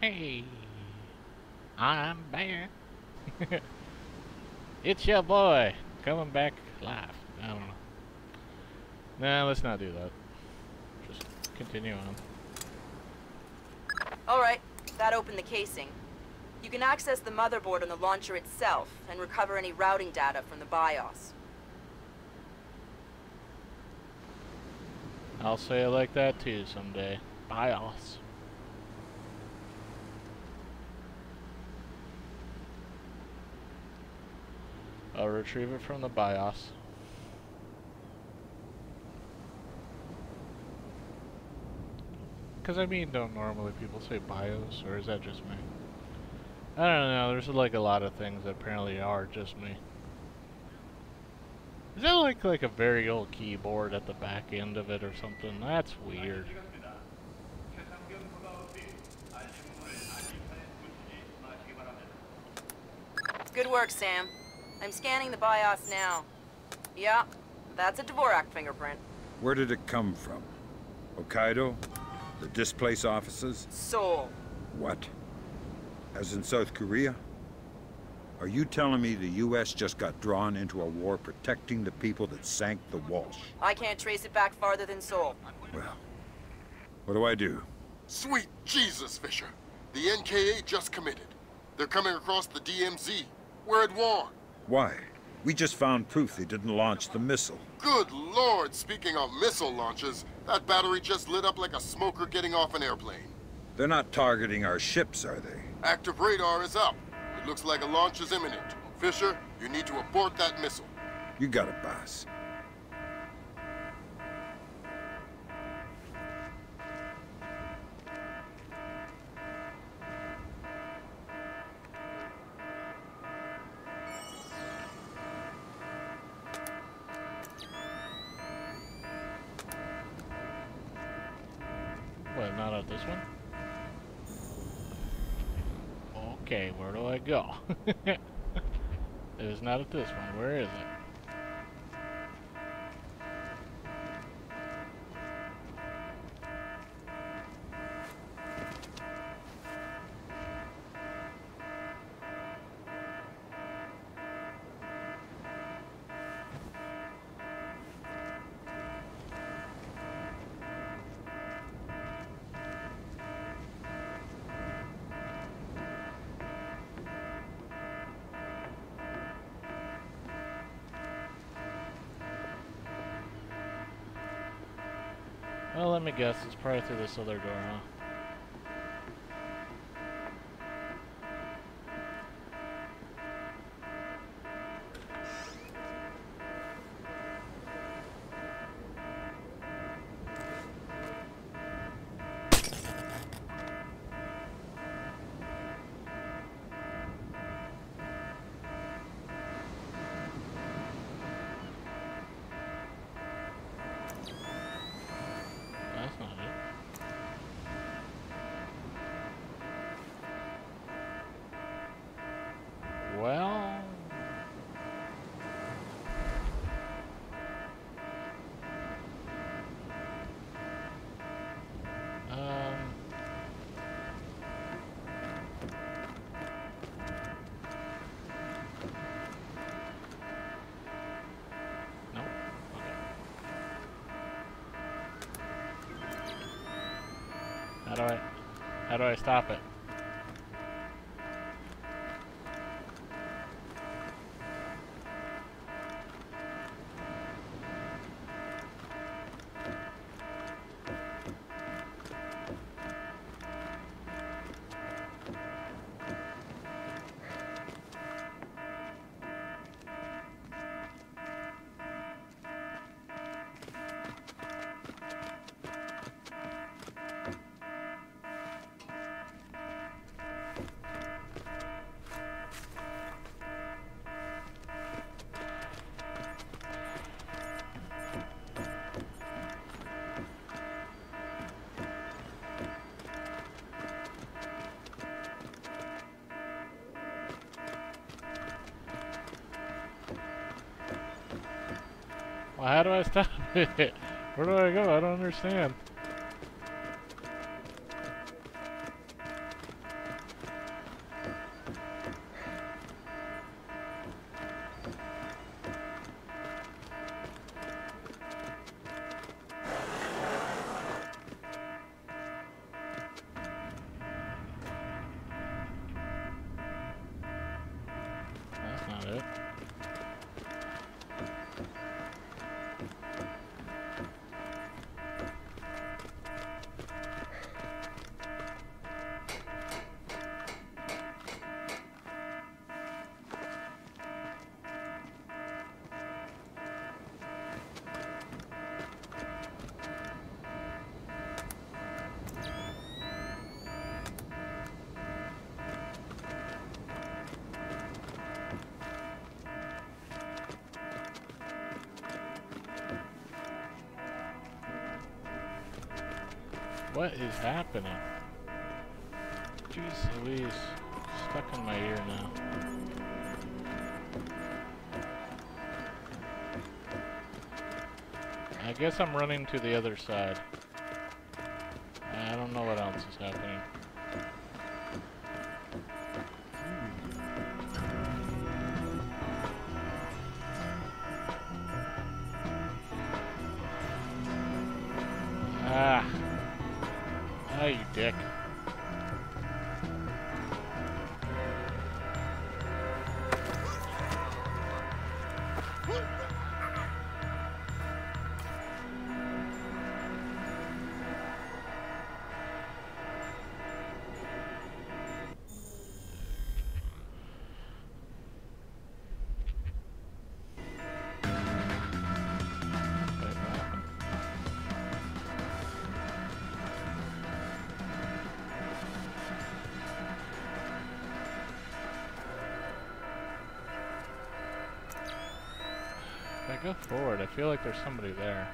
Hey, I'm back. It's your boy coming back live. I don't know. Nah, let's not do that. Just continue on. Alright, that opened the casing. You can access the motherboard on the launcher itself and recover any routing data from the BIOS. I'll say it like that too someday. BIOS. I'll retrieve it from the BIOS. Because I mean, don't normally people say BIOS, or is that just me? I don't know, there's like a lot of things that apparently are just me. Is that like a very old keyboard at the back end of it or something? That's weird. Good work, Sam. I'm scanning the BIOS now. Yeah, that's a Dvorak fingerprint. Where did it come from? Hokkaido? The displace offices? Seoul. What? As in South Korea? Are you telling me the U.S. just got drawn into a war protecting the people that sank the Walsh? I can't trace it back farther than Seoul. Well, what do I do? Sweet Jesus, Fisher. The NKA just committed. They're coming across the DMZ. We're at war. Why? We just found proof they didn't launch the missile. Good Lord, speaking of missile launches, that battery just lit up like a smoker getting off an airplane. They're not targeting our ships, are they? Active radar is up. It looks like a launch is imminent. Fisher, you need to abort that missile. You got it, boss. What, not at this one? Okay, where do I go? It is not at this one. Where is it? Well, let me guess. It's probably through this other door, huh? That's not it. Well... Nope. Okay. How do I stop it? Well, how do I stop it? Where do I go? I don't understand. What is happening? Jeez Louise. Stuck in my ear now. I guess I'm running to the other side. I don't know what else is happening. Ah. Ah, you dick. If I go forward, I feel like there's somebody there.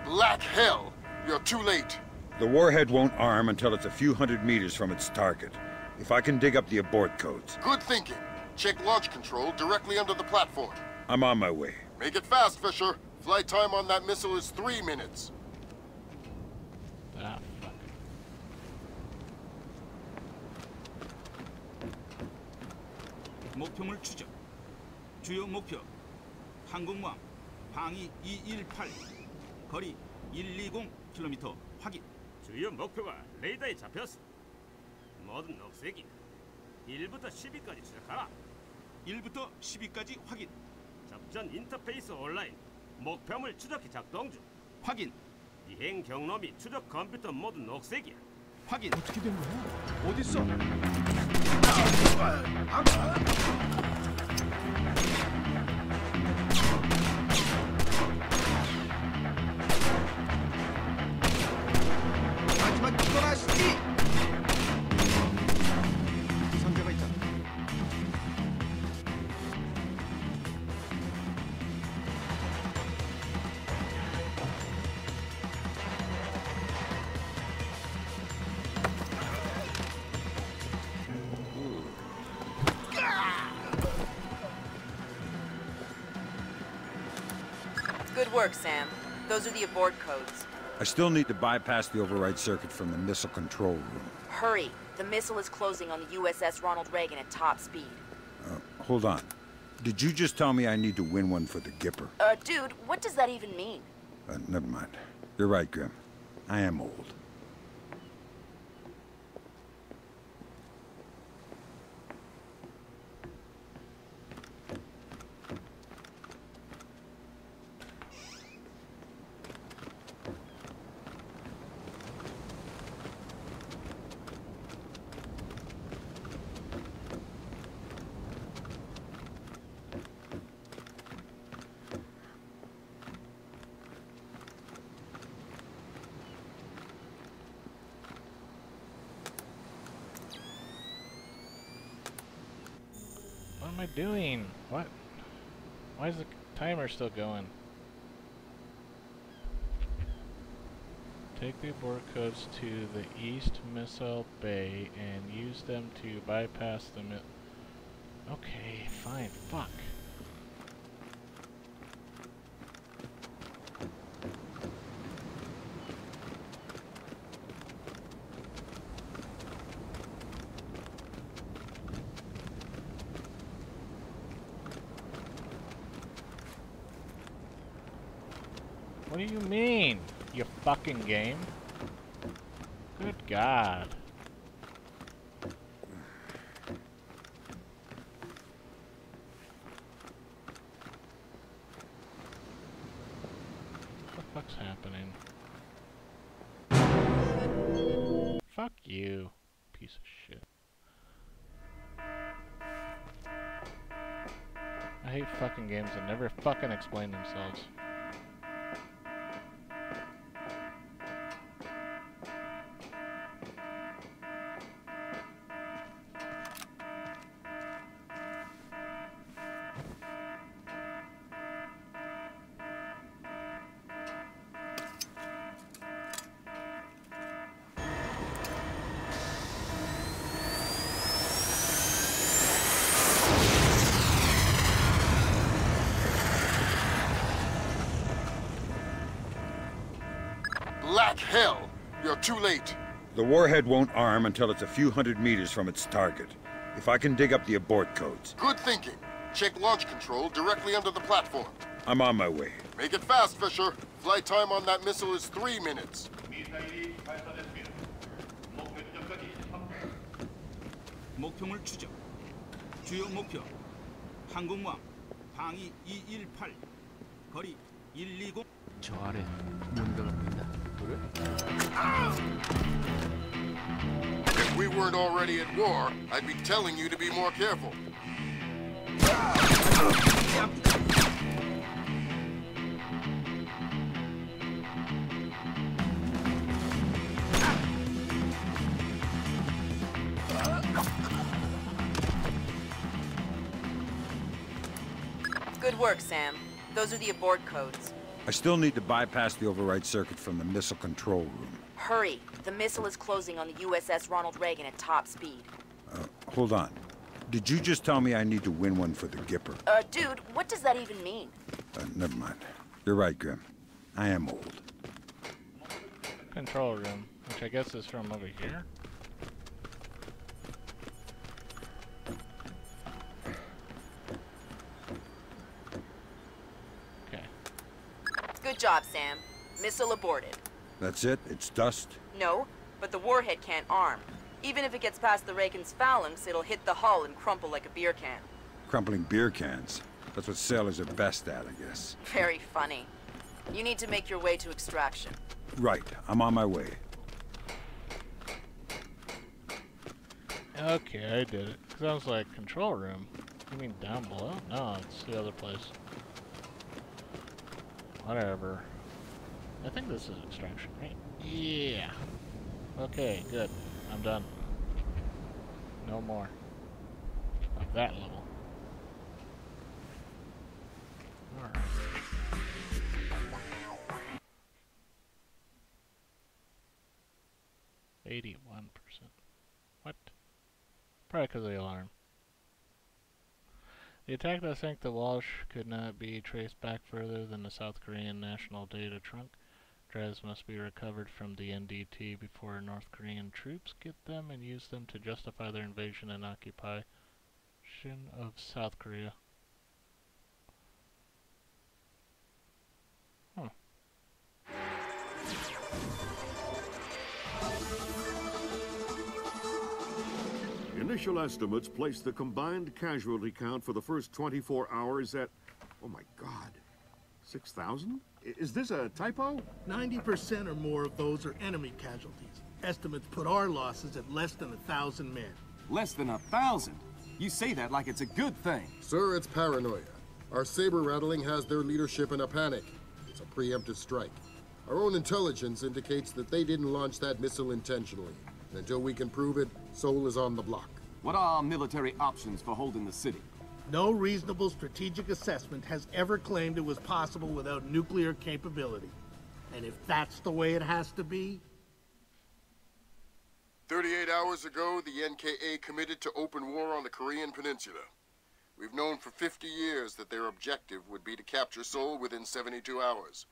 Black hell! You're too late. The warhead won't arm until it's a few hundred meters from its target. If I can dig up the abort codes. Good thinking. Check launch control directly under the platform. I'm on my way. Make it fast, Fisher. Flight time on that missile is 3 minutes. Ah, fuck. 목표물 추적. 주요 목표. 항공모함 방위 218. 거리 120km 확인. 주요 목표가 레이더에 잡혔어. 모든 녹색이 1부터 10위까지 추적하라. 1부터 10위까지 확인. 작전 인터페이스 온라인. 목표물 추적기 작동 중. 확인. 비행 경로 및 추적 컴퓨터 모두 녹색이야. 확인. 어떻게 된 거야? 어딨어? 마지막 떠나시지. 상대가 있다. Good work, Sam. Those are the abort codes. I still need to bypass the override circuit from the missile control room. Hurry. The missile is closing on the USS Ronald Reagan at top speed. Hold on. Did you just tell me I need to win one for the Gipper? Dude, what does that even mean? Never mind. You're right, Grim. I am old. What am I doing? What? Why is the timer still going? Take the abort codes to the East Missile Bay and use them to bypass the Okay, fine. Fuck. What do you mean, you fucking game? Good God. What the fuck's happening? Fuck you, piece of shit. I hate fucking games that never fucking explain themselves. Black hell! You're too late. The warhead won't arm until it's a few hundred meters from its target. If I can dig up the abort codes. Good thinking. Check launch control directly under the platform. I'm on my way. Make it fast, Fisher. Flight time on that missile is 3 minutes. 목표물 추적. 주요 목표. 항공모함 방위 218. 거리 120. 저 아래 뭔가가 보인다. 그래? If we weren't already at war, I'd be telling you to be more careful. Good work, Sam. Those are the abort codes. I still need to bypass the override circuit from the missile control room. Hurry. The missile is closing on the USS Ronald Reagan at top speed. Hold on. Did you just tell me I need to win one for the Gipper? Dude, what does that even mean? Never mind. You're right, Grim. I am old. Control room, which I guess is from over here. Okay. Good job, Sam. Missile aborted. That's it? It's dust? No, but the warhead can't arm. Even if it gets past the Reagan's phalanx, it'll hit the hull and crumple like a beer can. Crumpling beer cans. That's what sailors are best at, I guess. Very funny. You need to make your way to extraction. Right. I'm on my way. Okay, I did it. Cause I was like, control room? You mean down below? No, it's the other place. Whatever. I think this is extraction, right? Yeah. Okay, good. I'm done. No more. Of that level. Alright. $81%. What? Probably because of the alarm. The attack that sank the Walsh could not be traced back further than the South Korean national data trunk. Drives must be recovered from the NDT before North Korean troops get them and use them to justify their invasion and occupation of South Korea. Huh. Initial estimates place the combined casualty count for the first 24 hours at, oh my God, 6,000? Is this a typo? 90% or more of those are enemy casualties. Estimates put our losses at less than 1,000 men. Less than 1,000? You say that like it's a good thing. Sir, it's paranoia. Our saber rattling has their leadership in a panic. It's a preemptive strike. Our own intelligence indicates that they didn't launch that missile intentionally. And until we can prove it, Seoul is on the block. What are our military options for holding the city? No reasonable strategic assessment has ever claimed it was possible without nuclear capability. And if that's the way it has to be... 38 hours ago, the NKA committed to open war on the Korean Peninsula. We've known for 50 years that their objective would be to capture Seoul within 72 hours.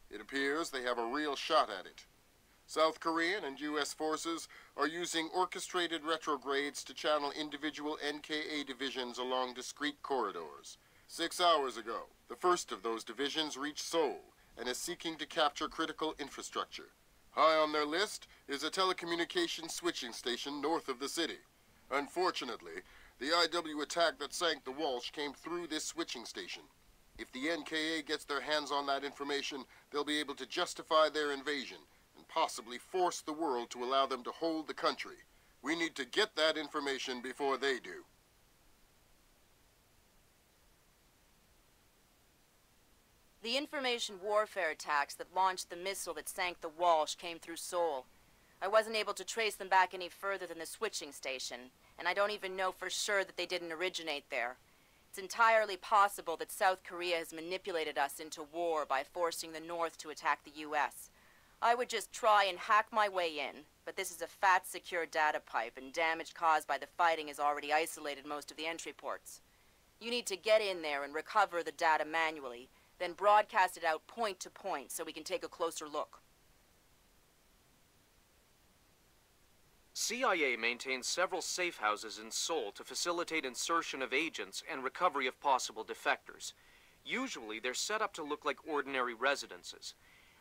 It appears they have a real shot at it. South Korean and U.S. forces are using orchestrated retrogrades to channel individual NKA divisions along discrete corridors. 6 hours ago, the first of those divisions reached Seoul and is seeking to capture critical infrastructure. High on their list is a telecommunications switching station north of the city. Unfortunately, the IW attack that sank the Walsh came through this switching station. If the NKA gets their hands on that information, they'll be able to justify their invasion and possibly force the world to allow them to hold the country. We need to get that information before they do. The information warfare attacks that launched the missile that sank the Walsh came through Seoul. I wasn't able to trace them back any further than the switching station, and I don't even know for sure that they didn't originate there. It's entirely possible that South Korea has manipulated us into war by forcing the North to attack the U.S. I would just try and hack my way in, but this is a fat, secure data pipe, and damage caused by the fighting has already isolated most of the entry ports. You need to get in there and recover the data manually, then broadcast it out point to point so we can take a closer look. CIA maintains several safe houses in Seoul to facilitate insertion of agents and recovery of possible defectors. Usually, they're set up to look like ordinary residences.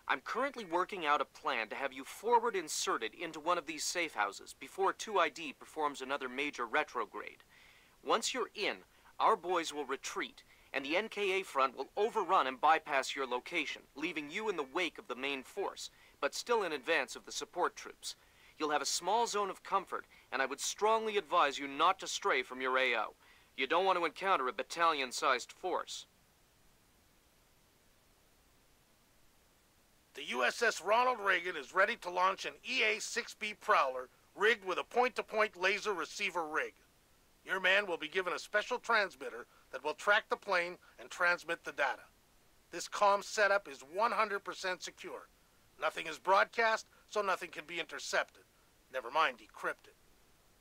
I'm currently working out a plan to have you forward inserted into one of these safe houses before 2ID performs another major retrograde. Once you're in, our boys will retreat, and the NKA front will overrun and bypass your location, leaving you in the wake of the main force, but still in advance of the support troops. You'll have a small zone of comfort, and I would strongly advise you not to stray from your AO. You don't want to encounter a battalion-sized force. The USS Ronald Reagan is ready to launch an EA-6B Prowler rigged with a point-to-point laser receiver rig. Your man will be given a special transmitter that will track the plane and transmit the data. This comm setup is 100% secure. Nothing is broadcast, so nothing can be intercepted. Never mind decrypted.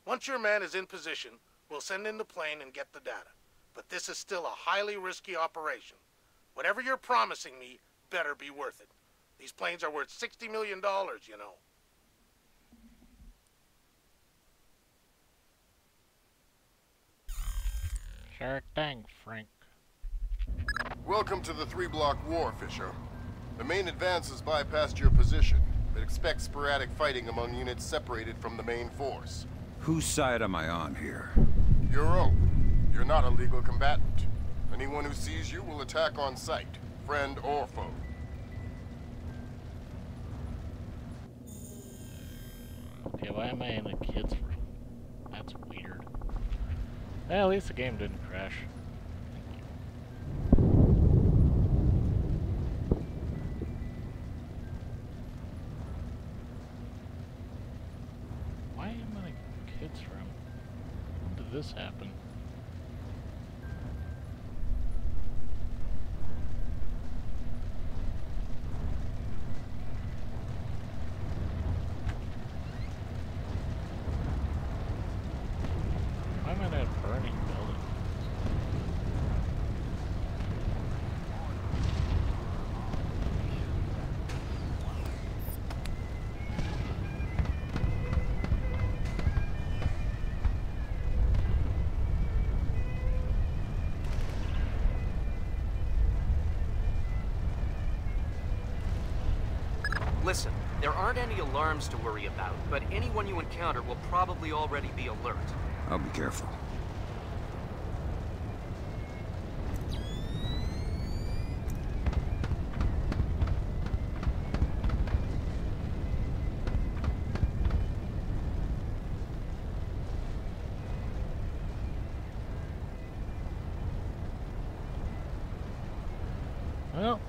Once your man is in position, we'll send in the plane and get the data. But this is still a highly risky operation. Whatever you're promising me better be worth it. These planes are worth $60 million, you know. Sure thing, Frank. Welcome to the 3-block war, Fisher. The main advance has bypassed your position, but expect sporadic fighting among units separated from the main force. Whose side am I on here? Your own. You're not a legal combatant. Anyone who sees you will attack on sight, friend or foe. Okay, why am I in a kid's room? That's weird. Well, at least the game didn't crash. Why am I in a kid's room? When did this happen? Why am I in a burning building? Listen, there aren't any alarms to worry about, but anyone you encounter will probably already be alert. I'll be careful. Well,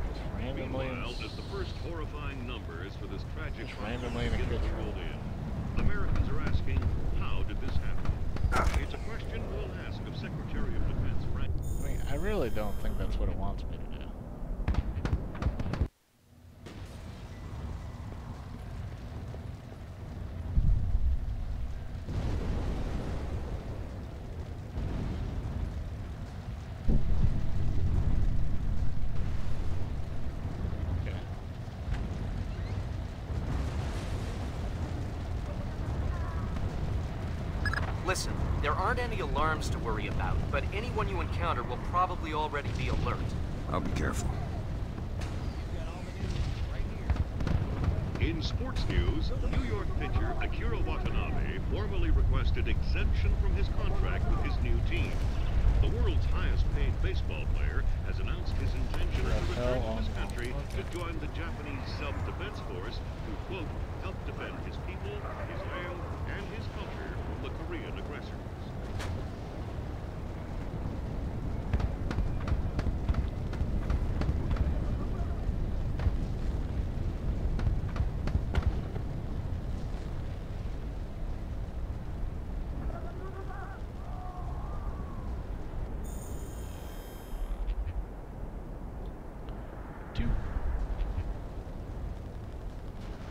just randomly, Meanwhile, as the first horrifying numbers for this tragic just randomly in a begin kid's to room. roll in, Americans are asking, how did this happen? It's a question we'll ask of Secretary of Defense Frank. I mean, I really don't think that's what it wants me to do. Okay. Listen, there aren't any alarms to worry about, but anyone you encounter will probably already be alert. I'll be careful. In sports news, New York pitcher Akira Watanabe formally requested exemption from his contract with his new team. The world's highest-paid baseball player has announced his intention to return to his country to join the Japanese self-defense force to, quote, help defend his people, his land, and his culture from the Korean aggressors.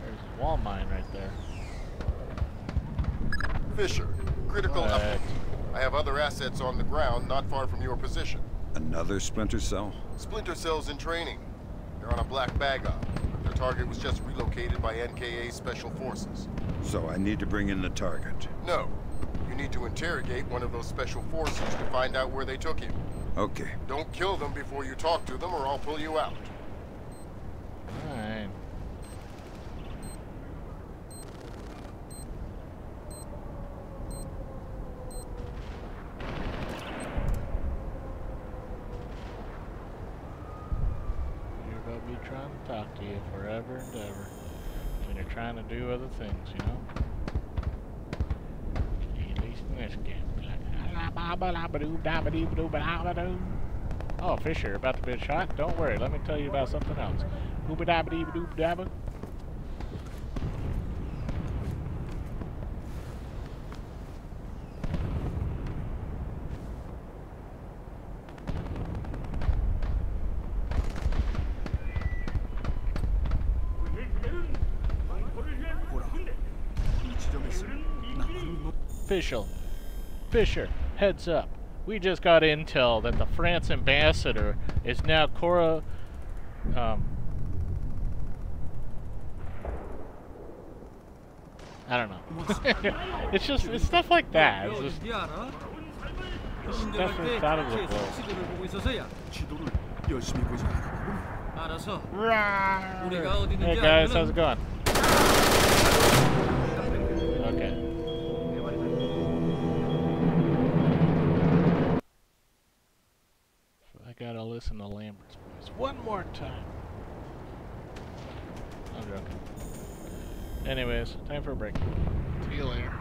There's a wall mine right there. Fisher, critical update. I have other assets on the ground not far from your position. Another Splinter cell? Splinter cells in training. They're on a black bag op. Their target was just relocated by NKA Special Forces. So I need to bring in the target? No. You need to interrogate one of those special forces to find out where they took him. Okay. Don't kill them before you talk to them or I'll pull you out. Alright. You're gonna be trying to talk to you forever and ever when you're trying to do other things, you know? At least in this game. Oh, Fisher, about to be shot? Don't worry, let me tell you about something else. Ooba-dabba-dee-ba-dooba-dabba. Fisher, heads up. We just got intel that the France ambassador is now I don't know. it's stuff like that. It's just stuff that's out of the blue. Hey guys, how's it going? Okay. I gotta listen to Lambert's voice one more time. I'm joking. Anyways, time for a break. See you later.